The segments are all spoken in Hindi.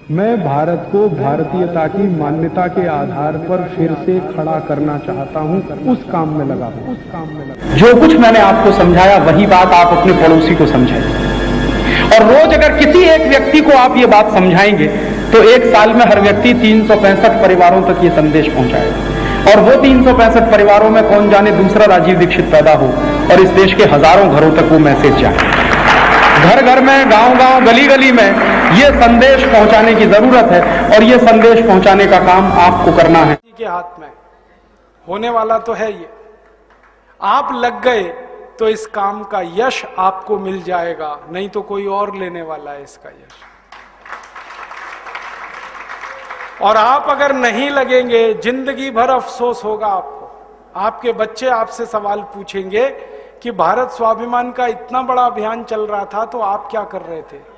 मैं भारत को भारतीयता की मान्यता के आधार पर फिर से खड़ा करना चाहता हूं, उस काम में लगा हूं। जो कुछ मैंने आपको समझाया वही बात आप अपने पड़ोसी को समझाइए, और रोज अगर किसी एक व्यक्ति को आप ये बात समझाएंगे तो एक साल में हर व्यक्ति 365 परिवारों तक ये संदेश पहुंचाएगा, और वो 365 परिवारों में कौन जाने दूसरा राजीव दीक्षित पैदा हो और इस देश के हजारों घरों तक वो मैसेज जाए। घर घर में, गांव गांव, गली गली में ये संदेश पहुंचाने की जरूरत है, और ये संदेश पहुंचाने का काम आपको करना है। के हाथ में होने वाला तो है ये, आप लग गए तो इस काम का यश आपको मिल जाएगा, नहीं तो कोई और लेने वाला है इसका यश। और आप अगर नहीं लगेंगे, जिंदगी भर अफसोस होगा आपको। आपके बच्चे आपसे सवाल पूछेंगे कि भारत स्वाभिमान का इतना बड़ा अभियान चल रहा था तो आप क्या कर रहे थे।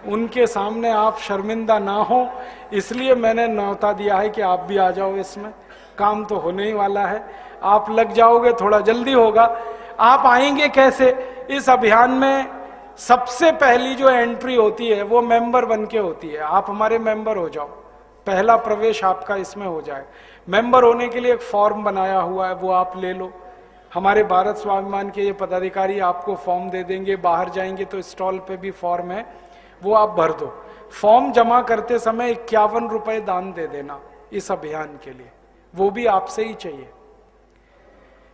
उनके सामने आप शर्मिंदा ना हो, इसलिए मैंने न्योता दिया है कि आप भी आ जाओ इसमें। काम तो होने ही वाला है, आप लग जाओगे, थोड़ा जल्दी होगा। आप आएंगे कैसे इस अभियान में? सबसे पहली जो एंट्री होती है वो मेंबर बन के होती है। आप हमारे मेंबर हो जाओ, पहला प्रवेश आपका इसमें हो जाए। मेंबर होने के लिए एक फॉर्म बनाया हुआ है, वो आप ले लो। हमारे भारत स्वाभिमान के ये पदाधिकारी आपको फॉर्म दे देंगे। बाहर जाएंगे तो स्टॉल पे भी फॉर्म है, वो आप भर दो। फॉर्म जमा करते समय 51 रुपए दान दे देना इस अभियान के लिए, वो भी आपसे ही चाहिए।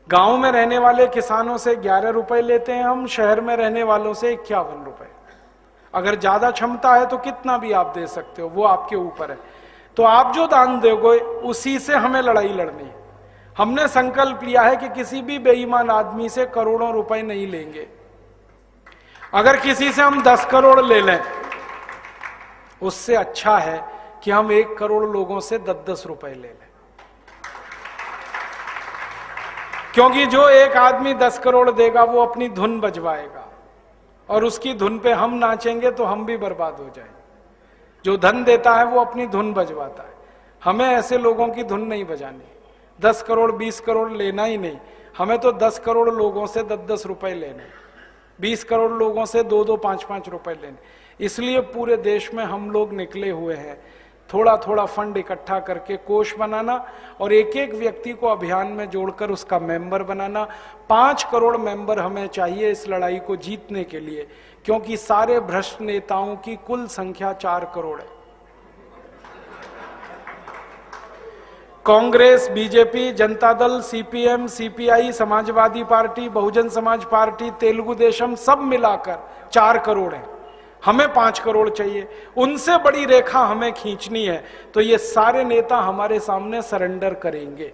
गांव में रहने वाले किसानों से 11 रुपए लेते हैं हम, शहर में रहने वालों से 51 रुपए। अगर ज्यादा क्षमता है तो कितना भी आप दे सकते हो, वो आपके ऊपर है। तो आप जो दान दोगे उसी से हमें लड़ाई लड़नी है। हमने संकल्प लिया है कि किसी भी बेईमान आदमी से करोड़ों रुपए नहीं लेंगे। अगर किसी से हम 10 करोड़ ले लें, उससे अच्छा है कि हम 1 करोड़ लोगों से 10-10 रुपए ले लें। क्योंकि जो एक आदमी 10 करोड़ देगा वो अपनी धुन बजवाएगा, और उसकी धुन पे हम नाचेंगे तो हम भी बर्बाद हो जाएंगे। जो धन देता है वो अपनी धुन बजवाता है। हमें ऐसे लोगों की धुन नहीं बजानी। 10 करोड़ 20 करोड़ लेना ही नहीं, हमें तो 10 करोड़ लोगों से 10-10 रुपए लेने, 20 करोड़ लोगों से 2-2, 5-5 रुपए लेने। इसलिए पूरे देश में हम लोग निकले हुए हैं, थोड़ा थोड़ा फंड इकट्ठा करके कोष बनाना, और एक एक व्यक्ति को अभियान में जोड़कर उसका मेंबर बनाना। 5 करोड़ मेंबर हमें चाहिए इस लड़ाई को जीतने के लिए, क्योंकि सारे भ्रष्ट नेताओं की कुल संख्या 4 करोड़ है। Congress, BJP, Janata Dal, CPM, CPI, Samajwadi party, Bahujan Samaj party, Telugu Desam, सब मिलाकर 4 करोड़ है। हमें 5 करोड़ चाहिए, उनसे बड़ी रेखा हमें खींचनी है। तो ये सारे नेता हमारे सामने सरेंडर करेंगे,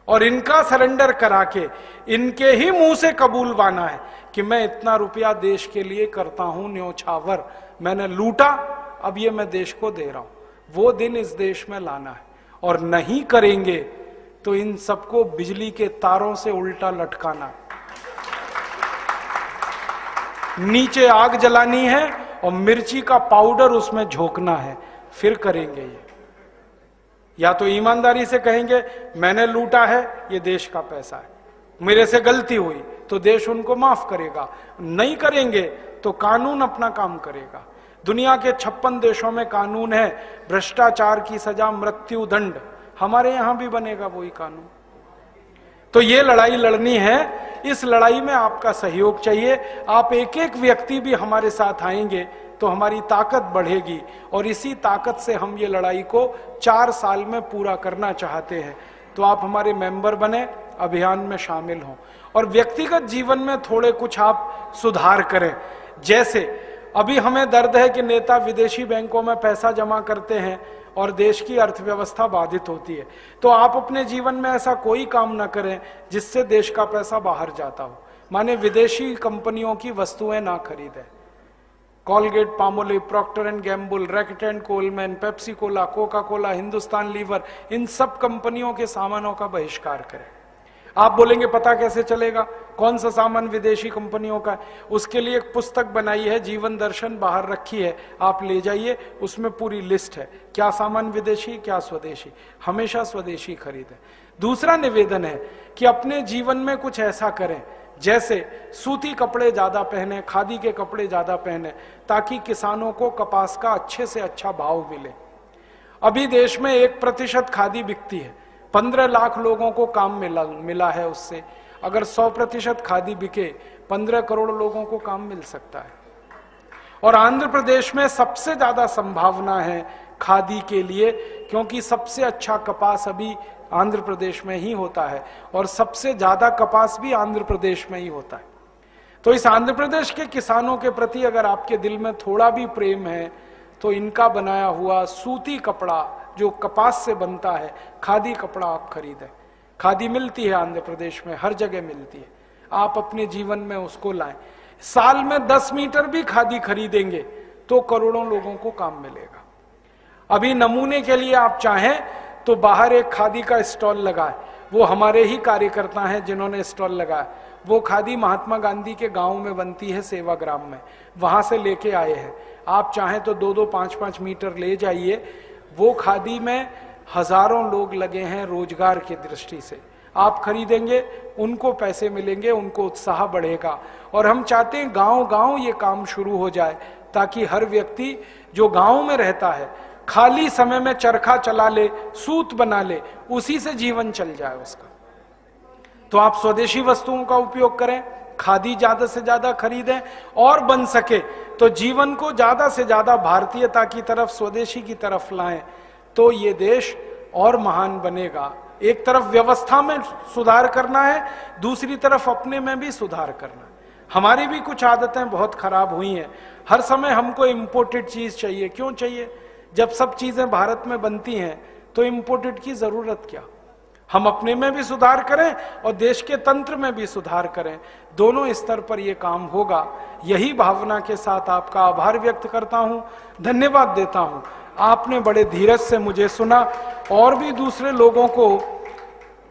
और इनका सरेंडर करा के इनके ही मुंह से कबूलवाना है कि मैं इतना रुपया देश के लिए करता हूं न्योछावर, मैंने लूटा, अब ये मैं देश को दे रहा हूं। वो दिन इस देश में लाना है, और नहीं करेंगे तो इन सबको बिजली के तारों से उल्टा लटकाना, नीचे आग जलानी है और मिर्ची का पाउडर उसमें झोंकना है, फिर करेंगे ये। या तो ईमानदारी से कहेंगे मैंने लूटा है, ये देश का पैसा है, मेरे से गलती हुई, तो देश उनको माफ करेगा। नहीं करेंगे तो कानून अपना काम करेगा। दुनिया के 56 देशों में कानून है, भ्रष्टाचार की सजा मृत्यु दंड। हमारे यहां भी बनेगा वही कानून। तो ये लड़ाई लड़नी है, इस लड़ाई में आपका सहयोग चाहिए। आप एक एक व्यक्ति भी हमारे साथ आएंगे तो हमारी ताकत बढ़ेगी, और इसी ताकत से हम ये लड़ाई को 4 साल में पूरा करना चाहते हैं। तो आप हमारे मेंबर बने, अभियान में शामिल हों, और व्यक्तिगत जीवन में थोड़े कुछ आप सुधार करें। जैसे अभी हमें दर्द है कि नेता विदेशी बैंकों में पैसा जमा करते हैं और देश की अर्थव्यवस्था बाधित होती है। तो आप अपने जीवन में ऐसा कोई काम ना करें जिससे देश का पैसा बाहर जाता हो। माने विदेशी कंपनियों की वस्तुएं ना खरीदें। Colgate, Palmolive, Procter and Gamble, Reckitt and Colman, Pepsi cola, Coca Cola, Hindustan Lever, इन सब कंपनियों के सामानों का बहिष्कार करें। आप बोलेंगे पता कैसे चलेगा कौन सा सामान विदेशी कंपनियों का है? उसके लिए एक पुस्तक बनाई है, जीवन दर्शन, बाहर रखी है, आप ले जाइए, उसमें पूरी लिस्ट है क्या सामान विदेशी क्या स्वदेशी। हमेशा स्वदेशी खरीदें। दूसरा निवेदन है कि अपने जीवन में कुछ ऐसा करें जैसे सूती कपड़े ज्यादा पहने, खादी के कपड़े ज्यादा पहने, ताकि किसानों को कपास का अच्छे से अच्छा भाव मिले। अभी देश में 1% खादी बिकती है, 15 लाख लोगों को काम मिला है उससे। अगर 100% खादी बिके, 15 करोड़ लोगों को काम मिल सकता है। और आंध्र प्रदेश में सबसे ज्यादा संभावना है खादी के लिए, क्योंकि सबसे अच्छा कपास अभी आंध्र प्रदेश में ही होता है और सबसे ज्यादा कपास भी आंध्र प्रदेश में ही होता है। तो इस आंध्र प्रदेश के किसानों के प्रति अगर आपके दिल में थोड़ा भी प्रेम है, तो इनका बनाया हुआ सूती कपड़ा जो कपास से बनता है, खादी कपड़ा आप खरीदें। खादी मिलती है आंध्र प्रदेश में, हर जगह मिलती है, आप अपने जीवन में उसको लाएं। साल में 10 मीटर भी खादी खरीदेंगे तो करोड़ों लोगों को काम मिलेगा। अभी नमूने के लिए आप चाहें तो बाहर एक खादी का स्टॉल लगाए, वो हमारे ही कार्यकर्ता हैं जिन्होंने स्टॉल लगाया। वो खादी महात्मा गांधी के गांव में बनती है, सेवाग्राम में, वहां से लेके आए हैं। आप चाहें तो 2-2, 5-5 मीटर ले जाइए। वो खादी में हजारों लोग लगे हैं रोजगार की दृष्टि से। आप खरीदेंगे, उनको पैसे मिलेंगे, उनको उत्साह बढ़ेगा। और हम चाहते हैं गांव-गांव ये काम शुरू हो जाए, ताकि हर व्यक्ति जो गांव में रहता है खाली समय में चरखा चला ले, सूत बना ले, उसी से जीवन चल जाए उसका। तो आप स्वदेशी वस्तुओं का उपयोग करें, खादी ज्यादा से ज्यादा खरीदें, और बन सके तो जीवन को ज्यादा से ज्यादा भारतीयता की तरफ, स्वदेशी की तरफ लाएं, तो ये देश और महान बनेगा। एक तरफ व्यवस्था में सुधार करना है, दूसरी तरफ अपने में भी सुधार करना है। हमारी भी कुछ आदतें बहुत खराब हुई हैं। हर समय हमको इंपोर्टेड चीज चाहिए। क्यों चाहिए? जब सब चीजें भारत में बनती हैं तो इंपोर्टेड की जरूरत क्या? हम अपने में भी सुधार करें और देश के तंत्र में भी सुधार करें, दोनों स्तर पर यह काम होगा। यही भावना के साथ आपका आभार व्यक्त करता हूं, धन्यवाद देता हूं। आपने बड़े धीरज से मुझे सुना, और भी दूसरे लोगों को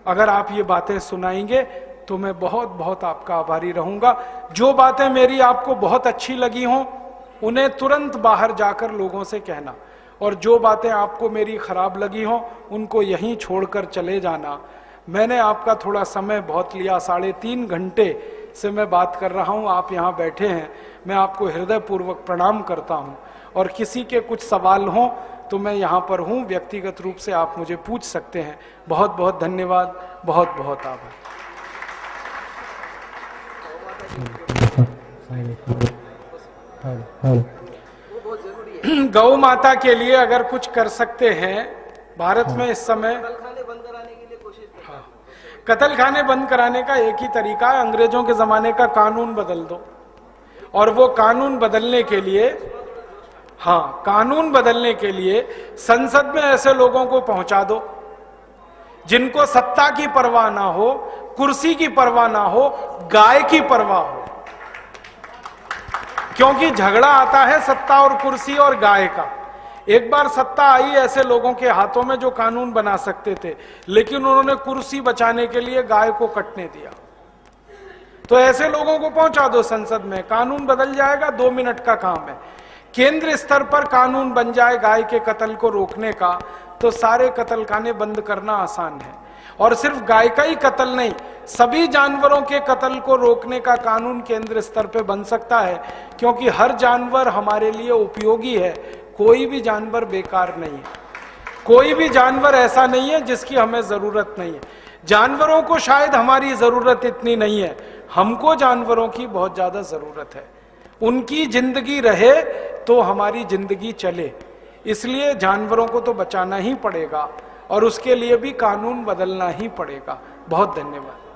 अगर आप ये बातें सुनाएंगे तो मैं बहुत बहुत आपका आभारी रहूंगा। जो बातें मेरी आपको बहुत अच्छी लगी हों, उन्हें तुरंत बाहर जाकर लोगों से कहना, और जो बातें आपको मेरी खराब लगी हों, उनको यहीं छोड़कर चले जाना। मैंने आपका थोड़ा समय बहुत लिया, 3.5 घंटे से मैं बात कर रहा हूं, आप यहाँ बैठे हैं। मैं आपको हृदयपूर्वक प्रणाम करता हूं, और किसी के कुछ सवाल हों तो मैं यहाँ पर हूँ, व्यक्तिगत रूप से आप मुझे पूछ सकते हैं। बहुत बहुत धन्यवाद, बहुत बहुत आभार। गौ माता के लिए अगर कुछ कर सकते हैं भारत में इस समय, कत्ल खाने बंद कराने का एक ही तरीका है, अंग्रेजों के जमाने का कानून बदल दो। और वो कानून बदलने के लिए, कानून बदलने के लिए संसद में ऐसे लोगों को पहुंचा दो जिनको सत्ता की परवाह ना हो, कुर्सी की परवाह ना हो, गाय की परवाह हो। क्योंकि झगड़ा आता है सत्ता और कुर्सी और गाय का। एक बार सत्ता आई ऐसे लोगों के हाथों में जो कानून बना सकते थे, लेकिन उन्होंने कुर्सी बचाने के लिए गाय को कटने दिया। तो ऐसे लोगों को पहुंचा दो संसद में, कानून बदल जाएगा, 2 मिनट का काम है। केंद्र स्तर पर कानून बन जाए गाय के कत्ल को रोकने का, तो सारे कत्ल खाने बंद करना आसान है। और सिर्फ गाय का ही कत्ल नहीं, सभी जानवरों के कत्ल को रोकने का कानून केंद्र स्तर पे बन सकता है, क्योंकि हर जानवर हमारे लिए उपयोगी है। कोई भी जानवर बेकार नहीं है, कोई भी जानवर ऐसा नहीं है जिसकी हमें जरूरत नहीं है। जानवरों को शायद हमारी जरूरत इतनी नहीं है, हमको जानवरों की बहुत ज्यादा जरूरत है। उनकी जिंदगी रहे तो हमारी जिंदगी चले, इसलिए जानवरों को तो बचाना ही पड़ेगा, और उसके लिए भी कानून बदलना ही पड़ेगा। बहुत धन्यवाद।